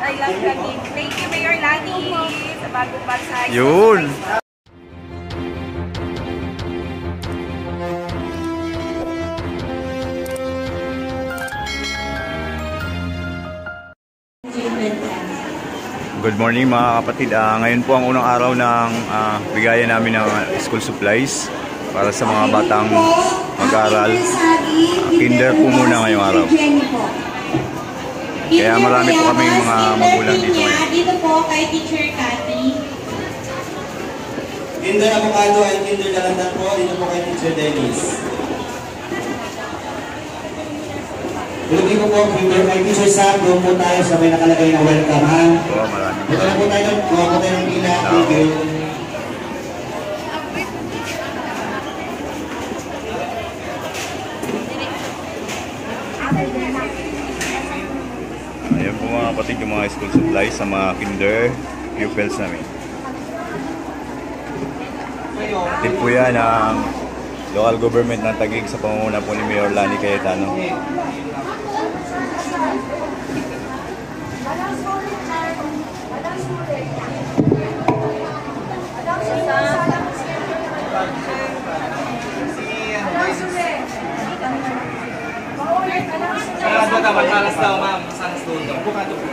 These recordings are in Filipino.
I love vlogging. Thank you, Mayor Lani, sa bagong bansay. Yun! Good morning mga kapatid. Ngayon po ang unang araw ng bigayan namin ng school supplies para sa mga batang mag-aaral. Kinder po muna ngayong araw. Kaya marami po kaming mga magulang dito ngayon. Dito po kay Teacher Cathy. Kinder Avocado at Kinder Dalandan po. Dito po kay Teacher Dennis. Dito po po, Kinder kay Teacher Sam. Doon po tayo sa may nakalagay na welcome, ha? Oo, marami. Dito na po tayo doon. Kuha po tayo ng pila. Thank you. Ayan po mga kapatid yung mga school supplies sa mga kinder pupils namin. Din po yan ang local government ng Taguig sa pamumuno po ni Mayor Lani Cayetano. Malas daw, ma'am. Masanas doon. Bukado po.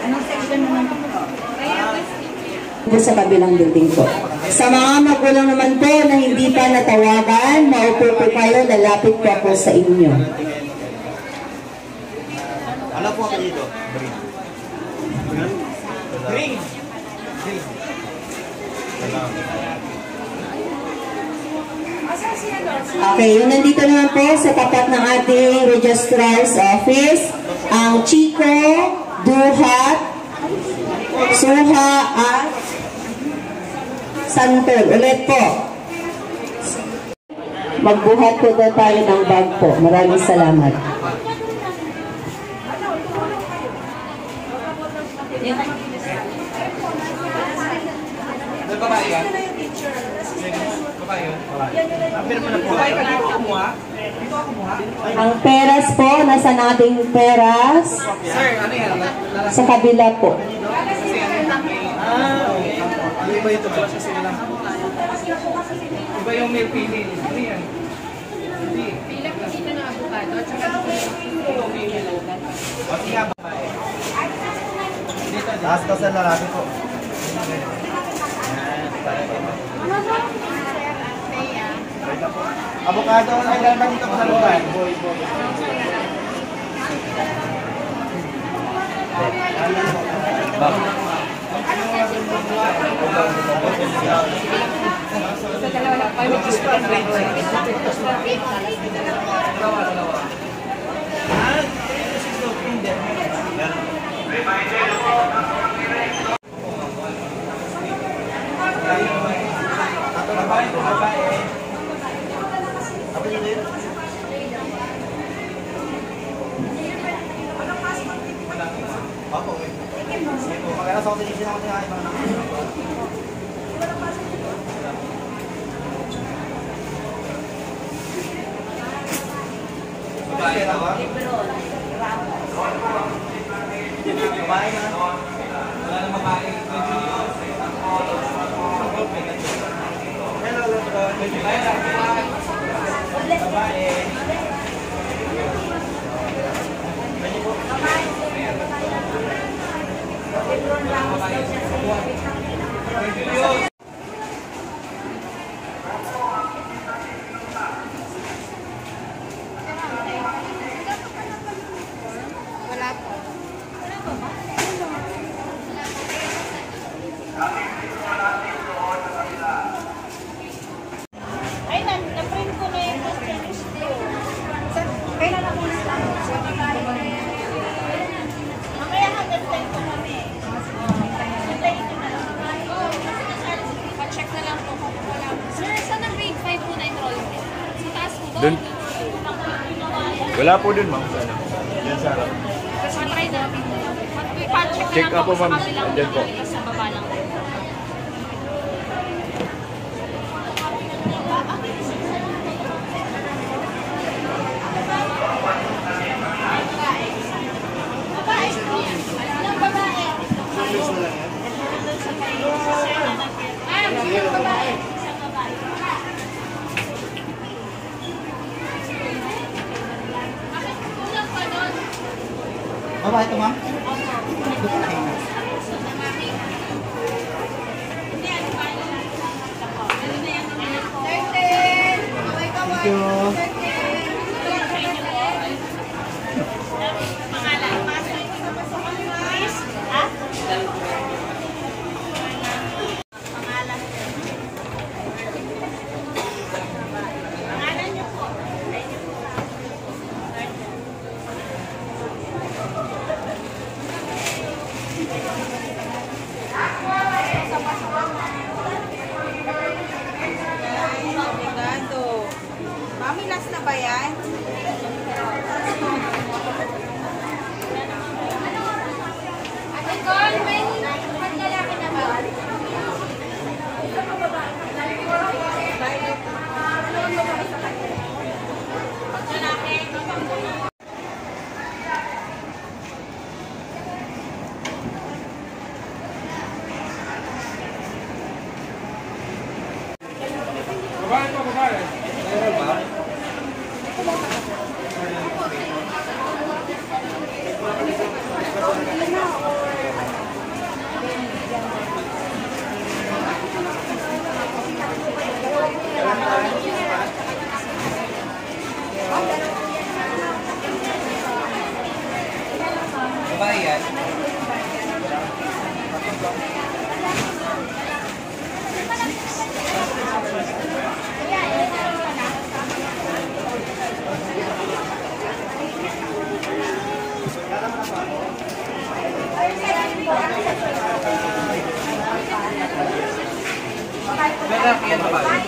Anong section naman po? Sa kabilang building po. Sa mga magulang naman po na hindi pa natawagan, maupo po kayo, lalapit po ako sa inyo. Ano po ako dito? Bring. Bring. Okay, yun nandito naman po sa tapat ng ating registrar's office, ang Chico, Duhat, Suha at Santol. Ulit po. Magbuhat po daw tayo ng bag po. Maraming salamat. Babae yan? Babae yun? Babae ka dito kumuha? Dito ako kumuha? Ang peras po, nasa nating peras? Sir, ano yan? Sa kabila po. Iba yung tubos kasi nila. Iba yung milk pili. Ano yan? Hindi. Pila po dito ng avocado at saka dito pili. Pati nga babae. Last kasi lalaki po. Avocado ang naglalman dito ko sa lugar. Dun. Wala po dun, ma'am. Diyan sa harap. Check up po, ma'am. Diyan po. Sa baba lang. Babae ito, ma'am? Thank you. Mami, last na ba yan? Ate Col, may lalaki na ba? Babae pa, babae. Meron ba? Babae yan. Lalaki yan, babae.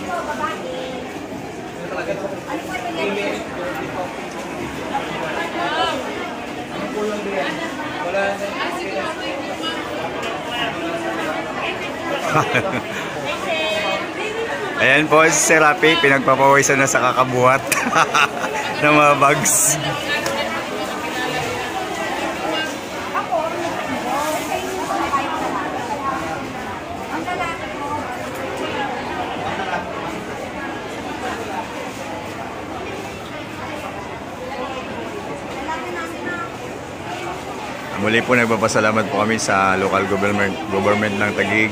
Ayan po si Sir Rapi, pinagpapawisan na sa kakabuhat ng mga bags. Muli po nagpapasalamat po kami sa local government ng Taguig,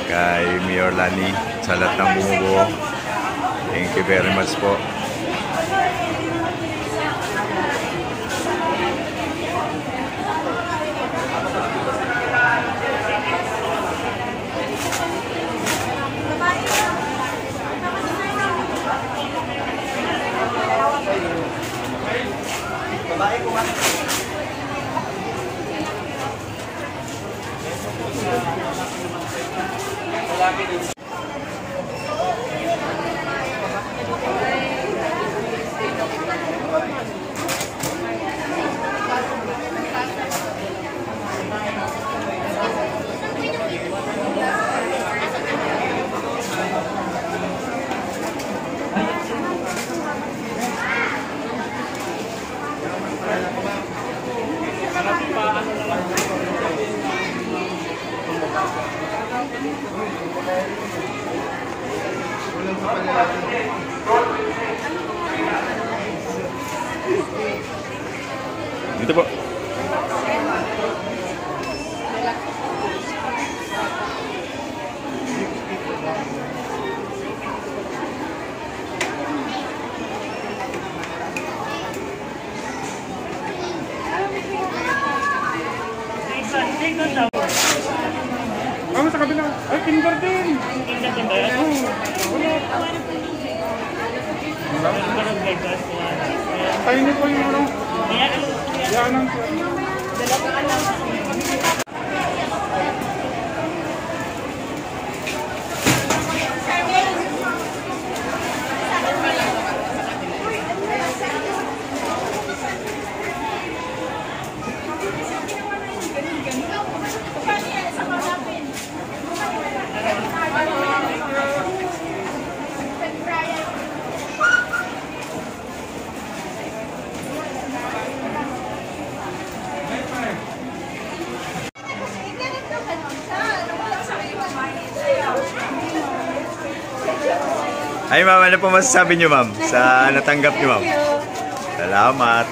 kay Mayor Lani, sa lahat ng bumubuo. Thank you very much po. Dito po. Oh, sa kabila. Ay, kinder din. Kinder ba yan? Tayo niyo po yung ano. Yan ang... Ay ma'am, ano po masasabi niyo ma'am sa natanggap niyo ma'am? Salamat.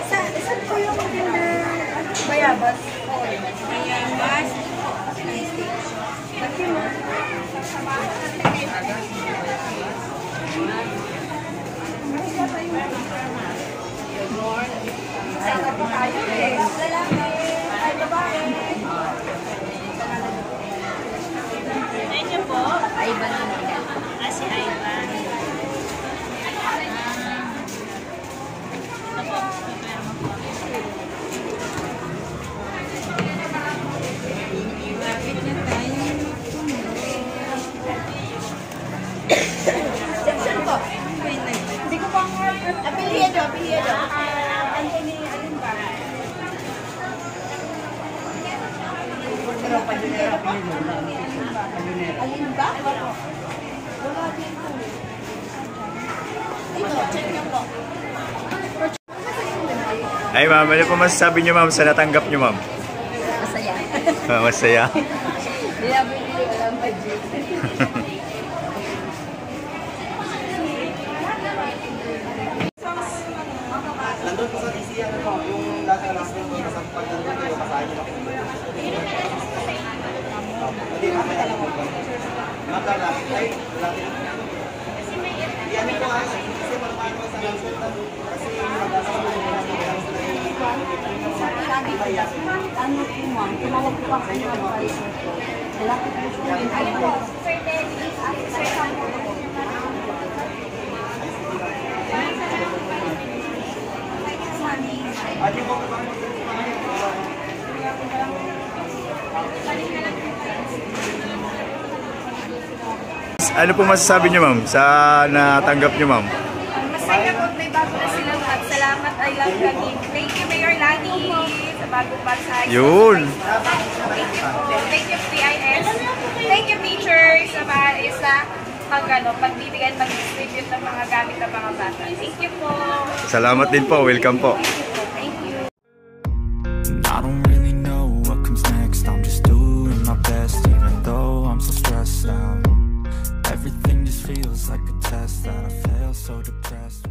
Saan po yung kinder? Mayabas. Mayabas. Medyo po. Ivan na nila. Si Ivan. Ito po. Meron po. Lapit na tayo. Section po. Hindi ko pang apelyido. Anthony, alin ba? Alin ba? Wala dito. Dito, check niyo po. Ay ma'am, ano po masasabi niyo ma'am sa natanggap niyo ma'am? Masaya. Masaya. Binabili ko lang budget. Nandun po sa DC, ano po, yung dati na nasa po sa pagdandun ko, kasahin nila po. Hindi, mamaya lang po. Magkala, ay, laki. Yan po nga, kasi marami ko sa lansot na kasi mag-asama mo na po. Sabi ko, ano po ma'am, tumawag po ako ng advisor ko. Malapit po siya yung advisor. Sir Denny, Sir Sampo. Ano po masasabi niyo ma'am sa natanggap niyo ma'am? Masaya po, may bago na silang at salamat I love Lani. Thank you Mayor Lani sa bagong bagsahay. Yun. Thank you po. Thank you PIS. Thank you teachers sa pagbibigay at pag-distribute ng mga gamit ng mga bata. Thank you po. Salamat din po. Welcome po. Thank you. I don't really know what comes next. I'm just doing my best, even though I'm so stressed out. Everything just feels like a test that I fail, so depressed.